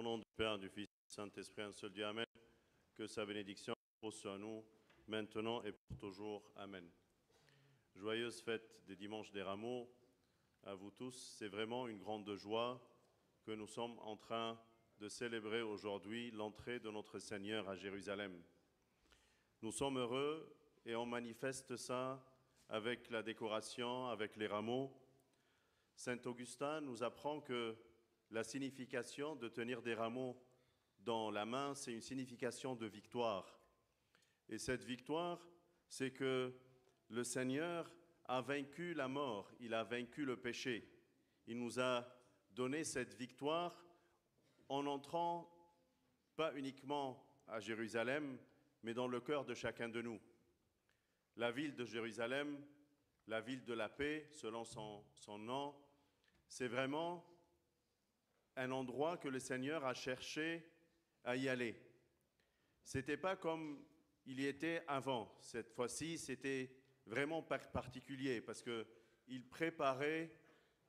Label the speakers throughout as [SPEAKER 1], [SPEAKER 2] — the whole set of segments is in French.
[SPEAKER 1] nom du Père, du Fils et du Saint-Esprit, un seul Dieu, Amen. Que sa bénédiction repose sur nous, maintenant et pour toujours. Amen. Joyeuse fête des dimanches des Rameaux à vous tous. C'est vraiment une grande joie que nous sommes en train de célébrer aujourd'hui l'entrée de notre Seigneur à Jérusalem. Nous sommes heureux et on manifeste ça avec la décoration, avec les rameaux. Saint Augustin nous apprend que la signification de tenir des rameaux dans la main, c'est une signification de victoire. Et cette victoire, c'est que le Seigneur a vaincu la mort, il a vaincu le péché. Il nous a donné cette victoire en entrant pas uniquement à Jérusalem, mais dans le cœur de chacun de nous. La ville de Jérusalem, la ville de la paix, selon son nom, c'est vraiment un endroit que le Seigneur a cherché à y aller. Ce n'était pas comme il y était avant. Cette fois-ci, c'était vraiment particulier parce qu'il préparait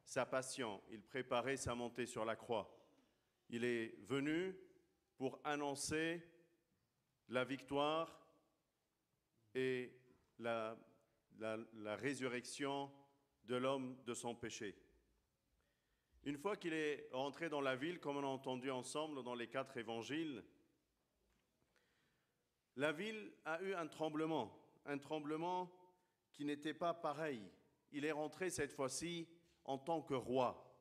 [SPEAKER 1] sa passion, il préparait sa montée sur la croix. Il est venu pour annoncer la victoire et la résurrection de l'homme de son péché. Une fois qu'il est rentré dans la ville, comme on a entendu ensemble dans les 4 évangiles, la ville a eu un tremblement qui n'était pas pareil. Il est rentré cette fois-ci en tant que roi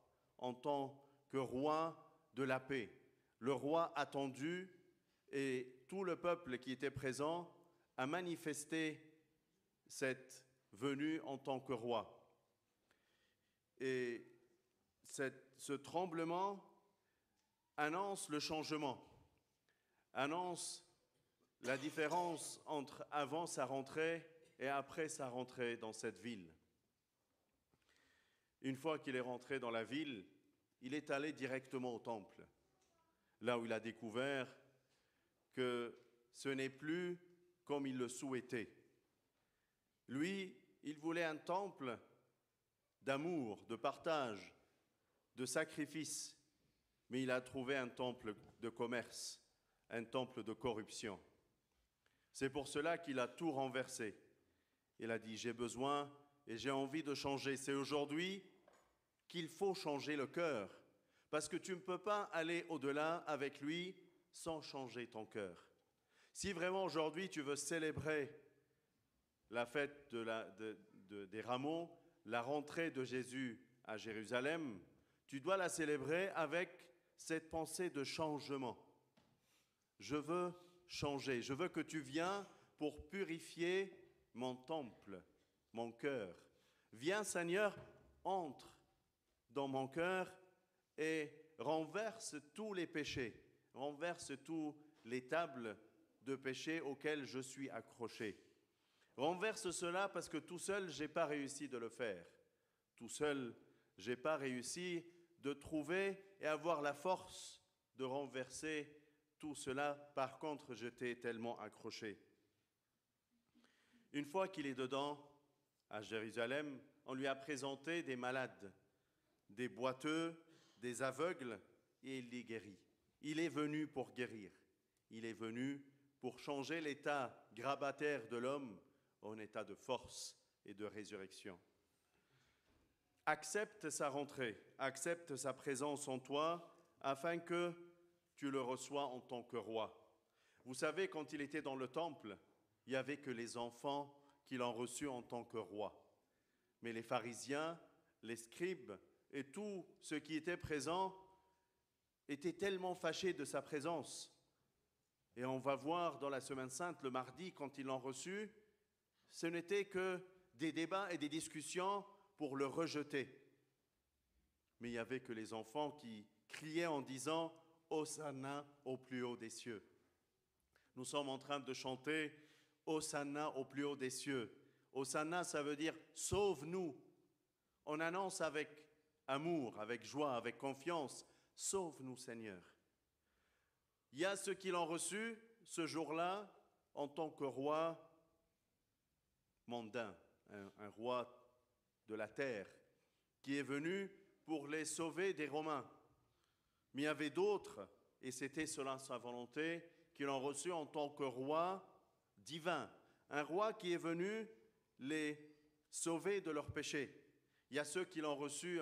[SPEAKER 1] de la paix, le roi attendu, et tout le peuple qui était présent a manifesté cette venue en tant que roi. Et ce tremblement annonce le changement, annonce la différence entre avant sa rentrée et après sa rentrée dans cette ville. Une fois qu'il est rentré dans la ville, il est allé directement au temple, là où il a découvert que ce n'est plus comme il le souhaitait. Lui, il voulait un temple d'amour, de partage, de sacrifice, mais il a trouvé un temple de commerce, un temple de corruption. C'est pour cela qu'il a tout renversé. Il a dit, j'ai besoin et j'ai envie de changer. C'est aujourd'hui qu'il faut changer le cœur, parce que tu ne peux pas aller au-delà avec lui sans changer ton cœur. Si vraiment aujourd'hui tu veux célébrer la fête des Rameaux, la rentrée de Jésus à Jérusalem, tu dois la célébrer avec cette pensée de changement. Je veux changer, je veux que tu viennes pour purifier mon temple, mon cœur. Viens Seigneur, entre dans mon cœur et renverse tous les péchés, renverse toutes les tables de péché auxquelles je suis accroché. Renverse cela parce que tout seul, je n'ai pas réussi de le faire. Tout seul, je n'ai pas réussi de trouver et avoir la force de renverser tout cela. Par contre, je t'ai tellement accroché. Une fois qu'il est dedans, à Jérusalem, on lui a présenté des malades, des boiteux, des aveugles, et il les guérit. Il est venu pour guérir. Il est venu pour changer l'état grabataire de l'homme en état de force et de résurrection. Accepte sa rentrée, accepte sa présence en toi, afin que tu le reçois en tant que roi. Vous savez, quand il était dans le temple, il n'y avait que les enfants qui l'ont reçu en tant que roi. Mais les pharisiens, les scribes et tous ceux qui étaient présents étaient tellement fâchés de sa présence. Et on va voir dans la Semaine Sainte, le mardi, quand ils l'ont reçu, ce n'était que des débats et des discussions pour le rejeter. Mais il n'y avait que les enfants qui criaient en disant « Hosanna au plus haut des cieux ». Nous sommes en train de chanter « Hosanna au plus haut des cieux ». Hosanna, ça veut dire « Sauve-nous ». On annonce avec amour, avec joie, avec confiance « Sauve-nous Seigneur ». Il y a ceux qui l'ont reçu ce jour-là en tant que roi mondain, un roi de la terre, qui est venu pour les sauver des Romains. Mais il y avait d'autres, et c'était selon sa volonté qu'ils l'ont reçu en tant que roi divin, un roi qui est venu les sauver de leurs péchés. Il y a ceux qui l'ont reçu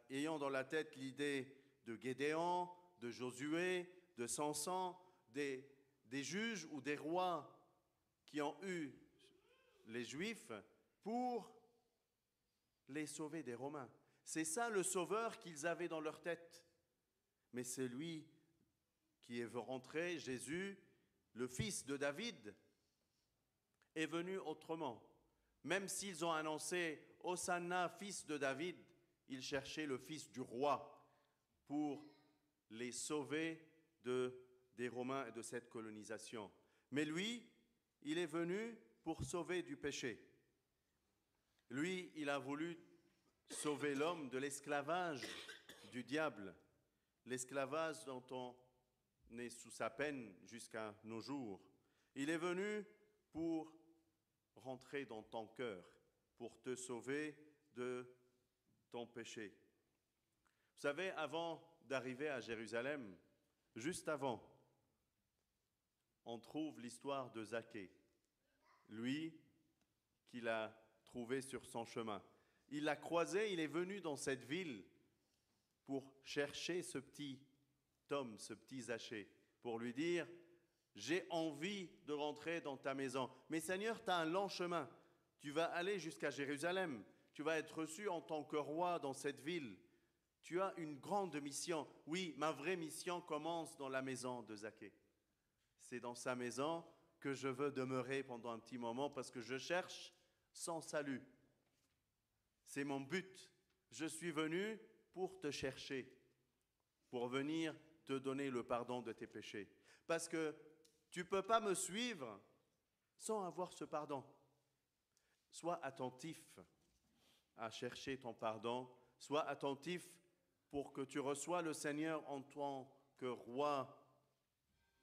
[SPEAKER 1] ayant dans la tête l'idée de Gédéon, de Josué, de Samson, des juges ou des rois qui ont eu les Juifs pour les sauver des Romains. C'est ça le sauveur qu'ils avaient dans leur tête. Mais c'est lui qui est rentré, Jésus, le fils de David, est venu autrement. Même s'ils ont annoncé « Hosanna, fils de David », ils cherchaient le fils du roi pour les sauver des Romains et de cette colonisation. Mais lui, il est venu pour sauver du péché. Lui, il a voulu sauver l'homme de l'esclavage du diable, l'esclavage dont on est sous sa peine jusqu'à nos jours. Il est venu pour rentrer dans ton cœur, pour te sauver de ton péché. Vous savez, avant d'arriver à Jérusalem, juste avant, on trouve l'histoire de Zaché, lui qu'il a trouvé sur son chemin. Il l'a croisé, il est venu dans cette ville pour chercher ce petit homme, ce petit Zaché, pour lui dire « J'ai envie de rentrer dans ta maison. Mais Seigneur, tu as un long chemin. Tu vas aller jusqu'à Jérusalem. Tu vas être reçu en tant que roi dans cette ville. Tu as une grande mission. Oui, ma vraie mission commence dans la maison de Zaché. C'est dans sa maison que je veux demeurer pendant un petit moment parce que je cherche son salut. C'est mon but. Je suis venu pour te chercher, pour venir te donner le pardon de tes péchés. Parce que tu ne peux pas me suivre sans avoir ce pardon. Sois attentif à chercher ton pardon. Sois attentif pour que tu reçoies le Seigneur en tant que roi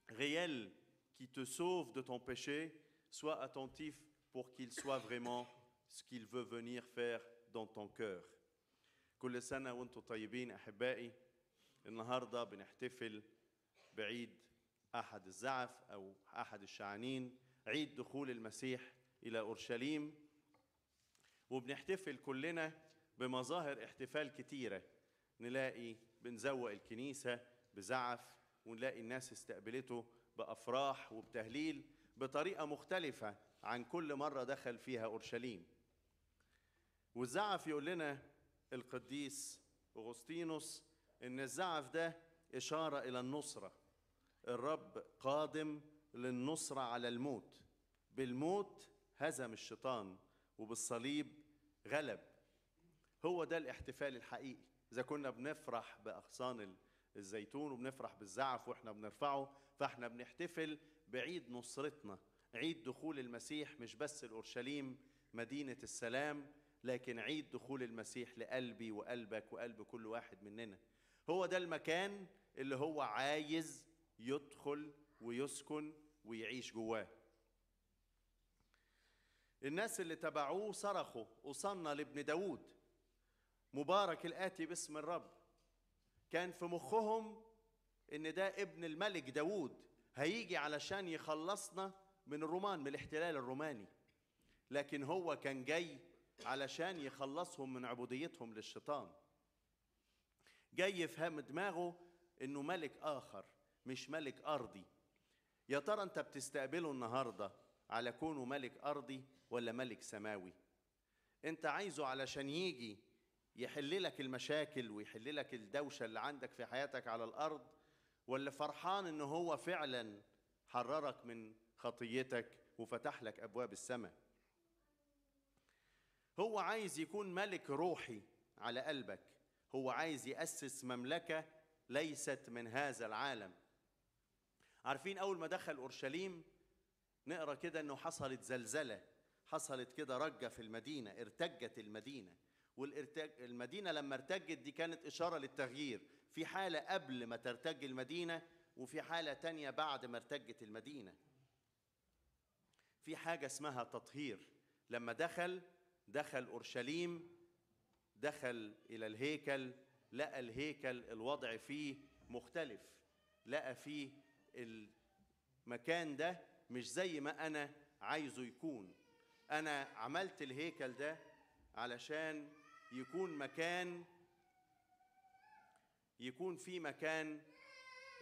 [SPEAKER 1] réel qui te sauve de ton péché. Sois attentif pour qu'il soit vraiment ce qu'il veut venir faire dans ton cœur. كل سنة وانتم طيبين أحبائي. النهاردة بنحتفل بعيد أحد الزعف أو أحد الشعانين، عيد دخول المسيح إلى أورشليم. وبنحتفل كلنا بمظاهر احتفال كتيرة. نلاقي بنزوق الكنيسة بزعف، ونلاقي الناس استقبلته بأفراح وبتهليل بطريقة مختلفة عن كل مرة دخل فيها أورشليم. والزعف يقول لنا القديس أغسطينوس إن الزعف ده إشارة إلى النصرة. الرب قادم للنصرة على الموت. بالموت هزم الشيطان وبالصليب غلب. هو ده الاحتفال الحقيقي. إذا كنا بنفرح بأغصان الزيتون وبنفرح بالزعف وإحنا بنرفعه، فإحنا بنحتفل بعيد نصرتنا، عيد دخول المسيح مش بس لأورشليم مدينة السلام، لكن عيد دخول المسيح لقلبي وقلبك وقلب كل واحد مننا. هو ده المكان اللي هو عايز يدخل ويسكن ويعيش جواه. الناس اللي تبعوه صرخوا وصلنا لابن داود مبارك الآتي باسم الرب. كان في مخهم إن ده ابن الملك داود هيجي علشان يخلصنا من الرومان، من الاحتلال الروماني. لكن هو كان جاي علشان يخلصهم من عبوديتهم للشيطان. جاي يفهم دماغه إنه ملك آخر مش ملك أرضي. يا ترى أنت بتستقبله النهاردة على كونه ملك أرضي ولا ملك سماوي؟ أنت عايزه علشان يجي يحل لك المشاكل ويحل لك الدوشة اللي عندك في حياتك على الأرض، ولا فرحان إنه هو فعلا حررك من خطيتك وفتح لك أبواب السماء؟ هو عايز يكون ملك روحي على قلبك. هو عايز يأسس مملكة ليست من هذا العالم. عارفين أول ما دخل أورشليم نقرأ كده إنه حصلت زلزلة، حصلت كده رجة في المدينة، ارتجت المدينة. والمدينة لما ارتجت دي كانت إشارة للتغيير. في حالة قبل ما ترتج المدينة وفي حالة تانية بعد ما ارتجت المدينة. في حاجة اسمها تطهير. لما دخل أورشليم، دخل إلى الهيكل، لقى الهيكل الوضع فيه مختلف. لقى فيه المكان ده مش زي ما أنا عايزه يكون. أنا عملت الهيكل ده علشان يكون فيه مكان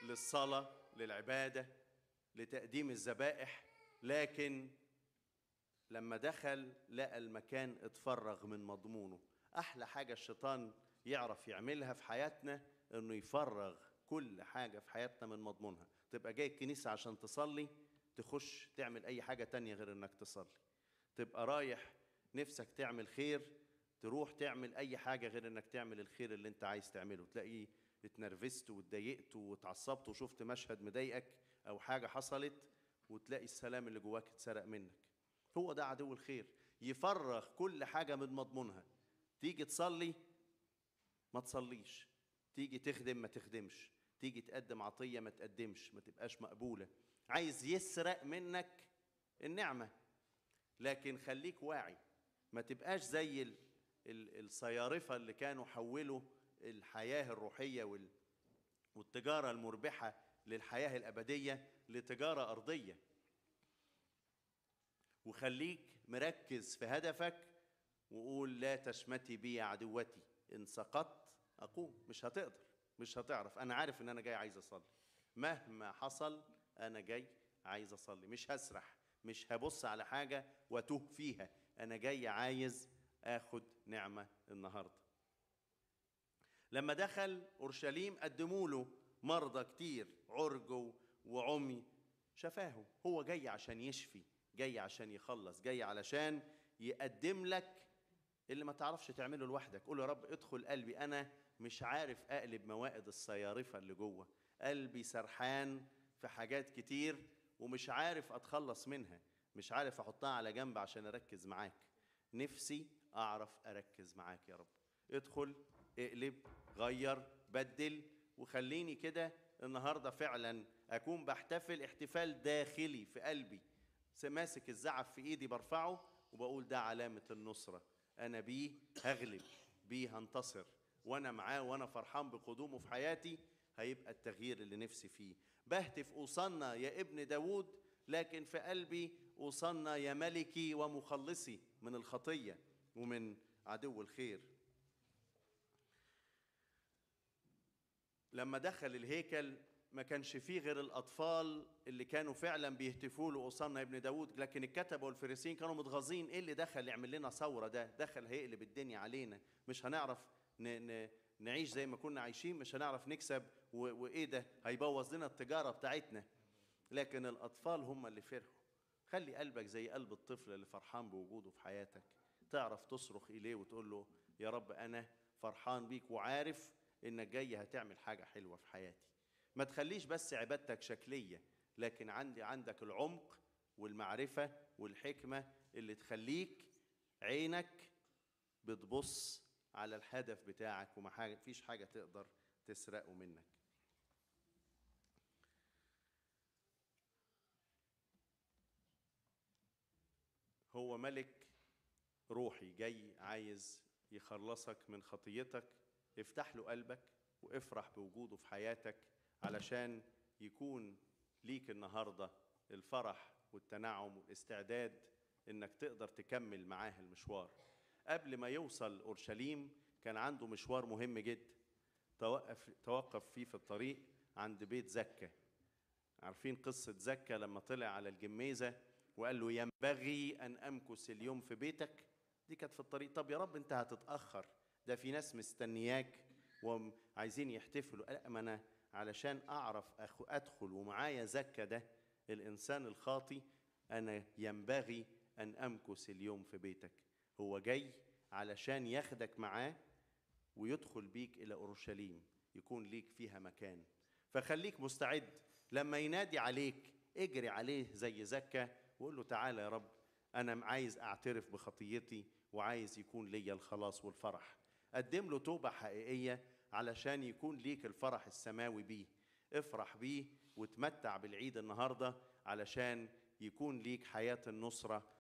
[SPEAKER 1] للصلاة، للعبادة، لتقديم الذبائح. لكن لما دخل لقى المكان اتفرغ من مضمونه. أحلى حاجة الشيطان يعرف يعملها في حياتنا إنه يفرغ كل حاجة في حياتنا من مضمونها. تبقى جاي الكنيسة عشان تصلي، تخش تعمل أي حاجة تانية غير إنك تصلي. تبقى رايح نفسك تعمل خير، تروح تعمل أي حاجة غير إنك تعمل الخير اللي أنت عايز تعمله. تلاقيه اتنرفزت واتضايقت واتعصبت وشفت مشهد مضايقك أو حاجة حصلت، وتلاقي السلام اللي جواك اتسرق منك. هو ده عدو الخير، يفرغ كل حاجة من مضمونها. تيجي تصلي ما تصليش، تيجي تخدم ما تخدمش، تيجي تقدم عطية ما تقدمش، ما تبقاش مقبولة. عايز يسرق منك النعمة. لكن خليك واعي، ما تبقاش زي الصيارفة اللي كانوا حولوا الحياة الروحية والتجارة المربحة للحياة الأبدية لتجارة أرضية. وخليك مركز في هدفك، وقول لا تشمتي بي يا عدوتي، إن سقطت أقوم. مش هتقدر، مش هتعرف. أنا عارف إن أنا جاي عايز أصلي، مهما حصل أنا جاي عايز أصلي. مش هسرح، مش هبص على حاجة وأتوه فيها. أنا جاي عايز آخد نعمة النهاردة. لما دخل أورشليم قدموا له مرضى كتير، عرج وعمي، شفاهم. هو جاي عشان يشفي، جاي عشان يخلص، جاي علشان يقدم لك اللي ما تعرفش تعمله لوحدك. قول يا رب ادخل قلبي، أنا مش عارف أقلب موائد الصيارفة اللي جوه قلبي، سرحان في حاجات كتير ومش عارف أتخلص منها، مش عارف أحطها على جنب عشان أركز معاك. نفسي أعرف أركز معاك يا رب. ادخل، اقلب، غير، بدل، وخليني كده النهاردة فعلا أكون بحتفل احتفال داخلي في قلبي، ماسك الزعف في إيدي برفعه وبقول ده علامة النصرة. أنا بيه هغلب، بيه هنتصر، وأنا معاه وأنا فرحان بقدومه في حياتي. هيبقى التغيير اللي نفسي فيه. بهتف أوصلنا يا ابن داود، لكن في قلبي أوصلنا يا ملكي ومخلصي من الخطية ومن عدو الخير. لما دخل الهيكل ما كانش فيه غير الأطفال اللي كانوا فعلا بيهتفوا له أوصلنا يا ابن داود. لكن الكتبة والفريسيين كانوا متغاظين. إيه اللي دخل يعمل لنا ثورة؟ ده دخل هيقلب الدنيا علينا، مش هنعرف نعيش زي ما كنا عايشين، مش هنعرف نكسب، وإيه ده هيبوظ لنا التجارة بتاعتنا. لكن الأطفال هم اللي فرحوا. خلي قلبك زي قلب الطفل اللي فرحان بوجوده في حياتك. تعرف تصرخ إليه وتقول له يا رب أنا فرحان بيك وعارف إنك جاي هتعمل حاجة حلوة في حياتي. ما تخليش بس عبادتك شكلية، لكن عندك العمق والمعرفة والحكمة اللي تخليك عينك بتبص على الهدف بتاعك، وما فيش حاجة تقدر تسرقه منك. هو ملك روحي جاي عايز يخلصك من خطيتك. افتح له قلبك وافرح بوجوده في حياتك علشان يكون ليك النهاردة الفرح والتنعم والاستعداد انك تقدر تكمل معاه المشوار. قبل ما يوصل أورشليم كان عنده مشوار مهم جدا، توقف فيه في الطريق عند بيت زكا. عارفين قصة زكا لما طلع على الجميزة وقال له ينبغي أن أمكث اليوم في بيتك؟ دي كانت في الطريق. طب يا رب أنت هتتأخر، ده في ناس مستنياك وعايزين يحتفلوا. لا، ما أنا علشان أعرف أدخل ومعايا زكا ده الإنسان الخاطي، أنا ينبغي أن أمكث اليوم في بيتك. هو جاي علشان ياخدك معاه ويدخل بيك إلى أورشليم، يكون ليك فيها مكان. فخليك مستعد لما ينادي عليك، اجري عليه زي زكا وقول له تعالى يا رب، أنا عايز أعترف بخطيتي وعايز يكون لي الخلاص والفرح. قدم له توبة حقيقية علشان يكون ليك الفرح السماوي بيه. افرح بيه وتمتع بالعيد النهاردة علشان يكون ليك حياة النصرة